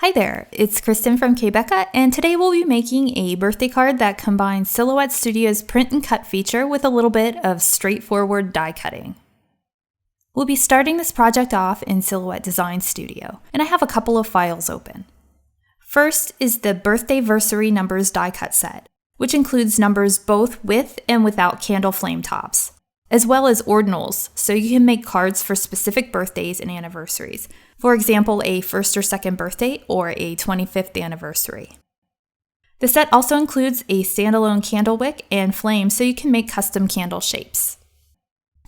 Hi there, it's Kristen from k.becca, and today we'll be making a birthday card that combines Silhouette Studio's print and cut feature with a little bit of straightforward die cutting. We'll be starting this project off in Silhouette Design Studio, and I have a couple of files open. First is the Birthday-versary Numbers die cut set, which includes numbers both with and without candle flame tops, as well as ordinals, so you can make cards for specific birthdays and anniversaries. For example, a 1st or 2nd birthday or a 25th anniversary. The set also includes a standalone candle wick and flame so you can make custom candle shapes.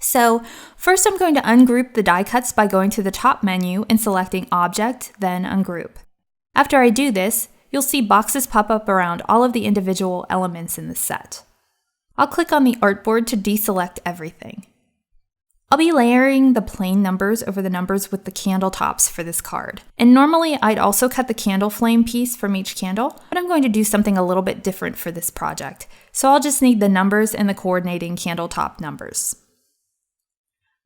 So, first I'm going to ungroup the die cuts by going to the top menu and selecting Object, then Ungroup. After I do this, you'll see boxes pop up around all of the individual elements in the set. I'll click on the artboard to deselect everything. I'll be layering the plain numbers over the numbers with the candle tops for this card. And normally I'd also cut the candle flame piece from each candle, but I'm going to do something a little bit different for this project. So I'll just need the numbers and the coordinating candle top numbers.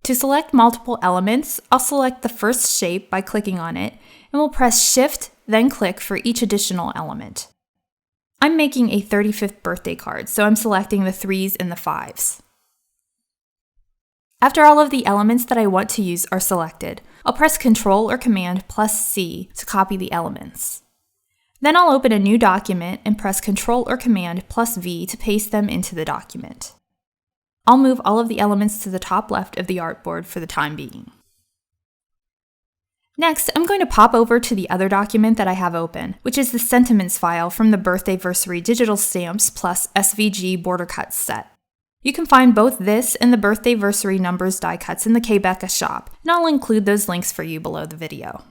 To select multiple elements, I'll select the first shape by clicking on it, and we'll press Shift, then click for each additional element. I'm making a 35th birthday card, so I'm selecting the 3s and the 5s. After all of the elements that I want to use are selected, I'll press Ctrl or Command plus C to copy the elements. Then I'll open a new document and press Ctrl or Command plus V to paste them into the document. I'll move all of the elements to the top left of the artboard for the time being. Next, I'm going to pop over to the other document that I have open, which is the Sentiments file from the Birthday-versary Digital Stamps plus SVG Border Cuts set. You can find both this and the Birthday-versary Numbers die cuts in the k.becca shop, and I'll include those links for you below the video.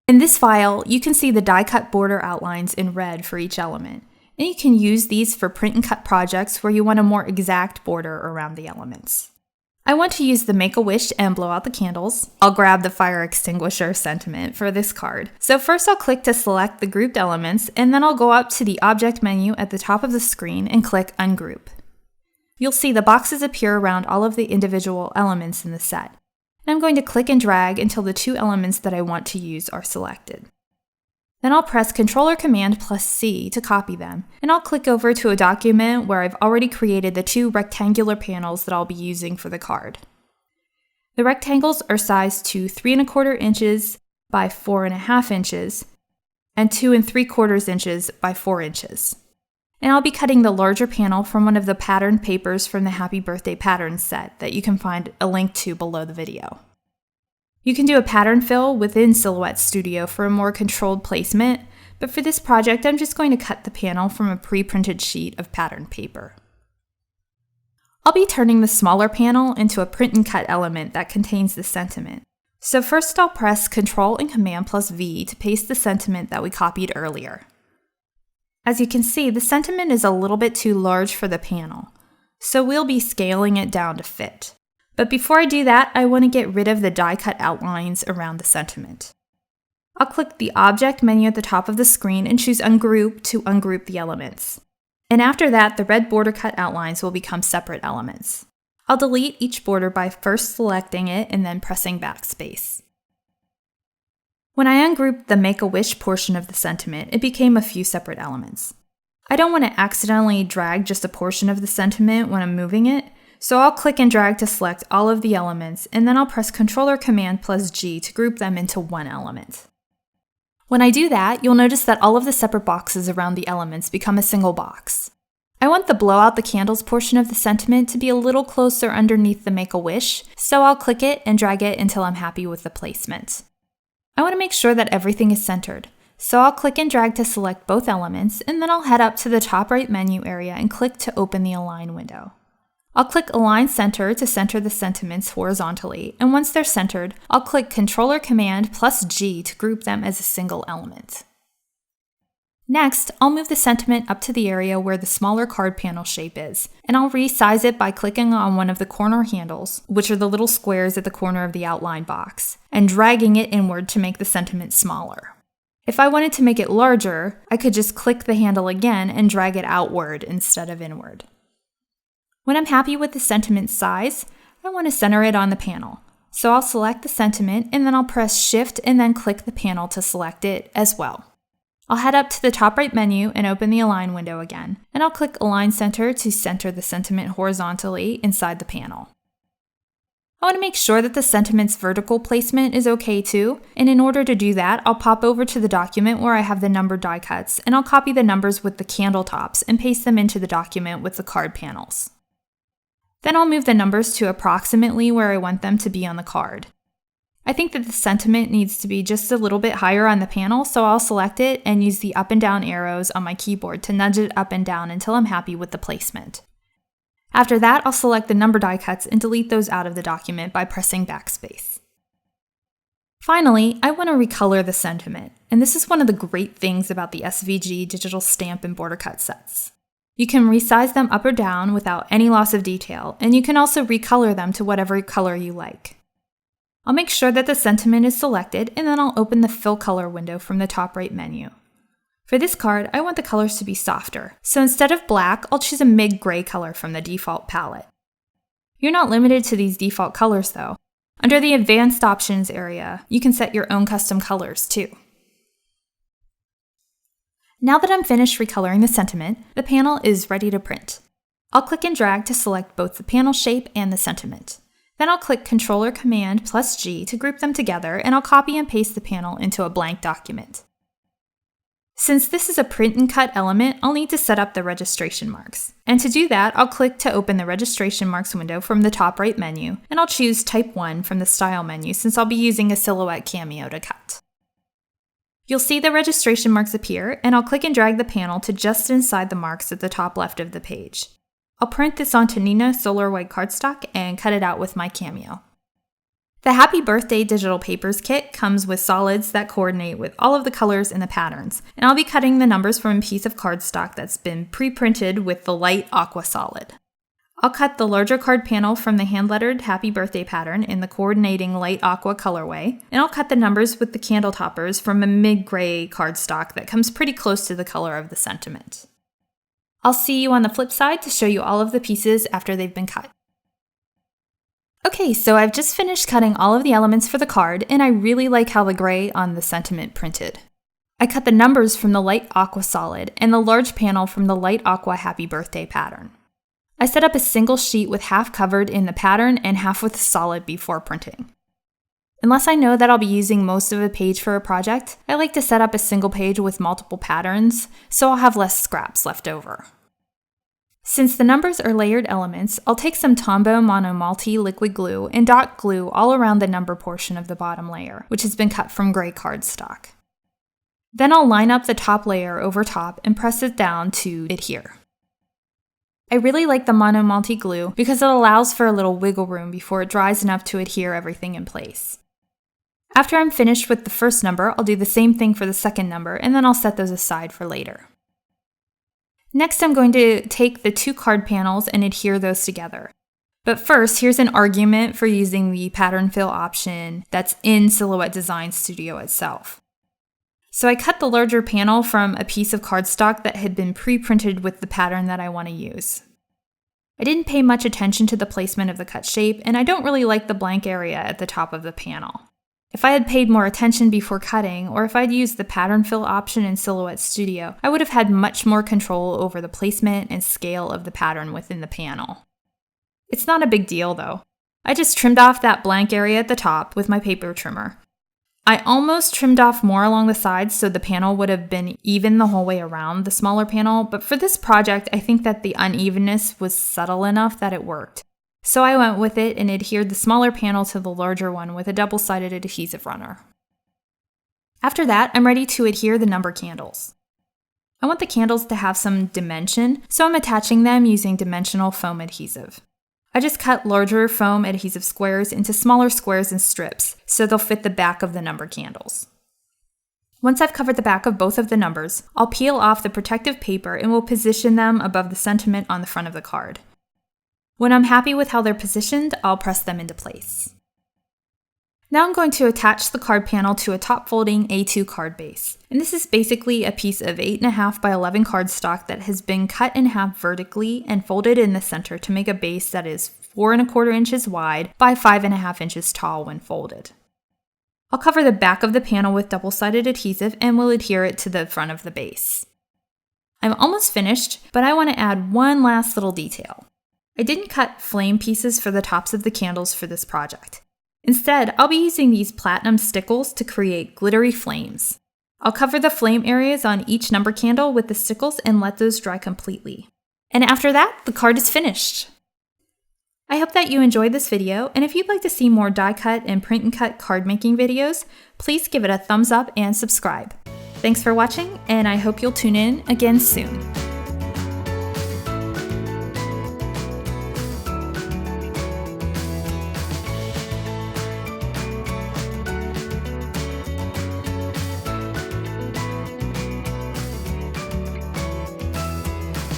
In this file, you can see the die cut border outlines in red for each element, and you can use these for print and cut projects where you want a more exact border around the elements. I want to use the Make-A-Wish and blow out the candles. I'll grab the fire extinguisher sentiment for this card. So first I'll click to select the grouped elements, and then I'll go up to the Object menu at the top of the screen and click Ungroup. You'll see the boxes appear around all of the individual elements in the set. And I'm going to click and drag until the 2 elements that I want to use are selected. Then I'll press Ctrl or Command plus C to copy them, and I'll click over to a document where I've already created the 2 rectangular panels that I'll be using for the card. The rectangles are sized to 3¼ inches by 4½ inches, and 2 3/4 inches by 4 inches. And I'll be cutting the larger panel from one of the patterned papers from the Happy Birthday Patterns set that you can find a link to below the video. You can do a pattern fill within Silhouette Studio for a more controlled placement, but for this project I'm just going to cut the panel from a pre-printed sheet of patterned paper. I'll be turning the smaller panel into a print and cut element that contains the sentiment. So first I'll press Ctrl and Command plus V to paste the sentiment that we copied earlier. As you can see, the sentiment is a little bit too large for the panel, so we'll be scaling it down to fit. But before I do that, I want to get rid of the die cut outlines around the sentiment. I'll click the Object menu at the top of the screen and choose Ungroup to ungroup the elements. And after that, the red border cut outlines will become separate elements. I'll delete each border by first selecting it and then pressing backspace. When I ungrouped the Make-A-Wish portion of the sentiment, it became a few separate elements. I don't want to accidentally drag just a portion of the sentiment when I'm moving it, so I'll click and drag to select all of the elements, and then I'll press Ctrl or Command plus G to group them into one element. When I do that, you'll notice that all of the separate boxes around the elements become a single box. I want the blow out the candles portion of the sentiment to be a little closer underneath the Make-A-Wish, so I'll click it and drag it until I'm happy with the placement. I want to make sure that everything is centered, so I'll click and drag to select both elements, and then I'll head up to the top right menu area and click to open the Align window. I'll click Align Center to center the sentiments horizontally, and once they're centered, I'll click Ctrl or Command plus G to group them as a single element. Next, I'll move the sentiment up to the area where the smaller card panel shape is, and I'll resize it by clicking on one of the corner handles, which are the little squares at the corner of the outline box, and dragging it inward to make the sentiment smaller. If I wanted to make it larger, I could just click the handle again and drag it outward instead of inward. When I'm happy with the sentiment size, I want to center it on the panel. So I'll select the sentiment and then I'll press Shift and then click the panel to select it as well. I'll head up to the top right menu and open the Align window again, and I'll click Align Center to center the sentiment horizontally inside the panel. I want to make sure that the sentiment's vertical placement is okay too, and in order to do that, I'll pop over to the document where I have the numbered die cuts, and I'll copy the numbers with the candle tops and paste them into the document with the card panels. Then I'll move the numbers to approximately where I want them to be on the card. I think that the sentiment needs to be just a little bit higher on the panel, so I'll select it and use the up and down arrows on my keyboard to nudge it up and down until I'm happy with the placement. After that, I'll select the number die cuts and delete those out of the document by pressing backspace. Finally, I want to recolor the sentiment, and this is one of the great things about the SVG digital stamp and border cut sets. You can resize them up or down without any loss of detail, and you can also recolor them to whatever color you like. I'll make sure that the sentiment is selected, and then I'll open the Fill Color window from the top right menu. For this card, I want the colors to be softer, so instead of black, I'll choose a mid-gray color from the default palette. You're not limited to these default colors though. Under the Advanced Options area, you can set your own custom colors too. Now that I'm finished recoloring the sentiment, the panel is ready to print. I'll click and drag to select both the panel shape and the sentiment. Then I'll click Ctrl or Command plus G to group them together, and I'll copy and paste the panel into a blank document. Since this is a print and cut element, I'll need to set up the registration marks. And to do that, I'll click to open the registration marks window from the top right menu, and I'll choose Type 1 from the Style menu since I'll be using a silhouette cameo to cut. You'll see the registration marks appear, and I'll click and drag the panel to just inside the marks at the top left of the page. I'll print this onto Nina Solar White cardstock and cut it out with my cameo. The Happy Birthday Digital Papers kit comes with solids that coordinate with all of the colors and the patterns, and I'll be cutting the numbers from a piece of cardstock that's been pre-printed with the light aqua solid. I'll cut the larger card panel from the hand-lettered Happy Birthday pattern in the coordinating light aqua colorway, and I'll cut the numbers with the candle toppers from a mid-gray cardstock that comes pretty close to the color of the sentiment. I'll see you on the flip side to show you all of the pieces after they've been cut. Okay, so I've just finished cutting all of the elements for the card, and I really like how the gray on the sentiment printed. I cut the numbers from the light aqua solid and the large panel from the light aqua Happy Birthday pattern. I set up a single sheet with half covered in the pattern and half with solid before printing. Unless I know that I'll be using most of a page for a project, I like to set up a single page with multiple patterns, so I'll have less scraps left over. Since the numbers are layered elements, I'll take some Tombow Monomalty liquid glue and dot glue all around the number portion of the bottom layer, which has been cut from gray cardstock. Then I'll line up the top layer over top and press it down to adhere. I really like the Monomalty glue because it allows for a little wiggle room before it dries enough to adhere everything in place. After I'm finished with the first number, I'll do the same thing for the second number, and then I'll set those aside for later. Next, I'm going to take the two card panels and adhere those together. But first, here's an argument for using the pattern fill option that's in Silhouette Design Studio itself. So I cut the larger panel from a piece of cardstock that had been pre-printed with the pattern that I want to use. I didn't pay much attention to the placement of the cut shape, and I don't really like the blank area at the top of the panel. If I had paid more attention before cutting, or if I'd used the pattern fill option in Silhouette Studio, I would have had much more control over the placement and scale of the pattern within the panel. It's not a big deal though. I just trimmed off that blank area at the top with my paper trimmer. I almost trimmed off more along the sides so the panel would have been even the whole way around the smaller panel, but for this project I think that the unevenness was subtle enough that it worked. So I went with it and adhered the smaller panel to the larger one with a double-sided adhesive runner. After that, I'm ready to adhere the number candles. I want the candles to have some dimension, so I'm attaching them using dimensional foam adhesive. I just cut larger foam adhesive squares into smaller squares and strips, so they'll fit the back of the number candles. Once I've covered the back of both of the numbers, I'll peel off the protective paper and will position them above the sentiment on the front of the card. When I'm happy with how they're positioned, I'll press them into place. Now I'm going to attach the card panel to a top-folding A2 card base. And this is basically a piece of 8.5 by 11 cardstock that has been cut in half vertically and folded in the center to make a base that is 4¼ inches wide by 5½ inches tall when folded. I'll cover the back of the panel with double-sided adhesive and will adhere it to the front of the base. I'm almost finished, but I want to add one last little detail. I didn't cut flame pieces for the tops of the candles for this project. Instead, I'll be using these platinum stickles to create glittery flames. I'll cover the flame areas on each number candle with the stickles and let those dry completely. And after that, the card is finished. I hope that you enjoyed this video, and if you'd like to see more die cut and print and cut card making videos, please give it a thumbs up and subscribe. Thanks for watching, and I hope you'll tune in again soon.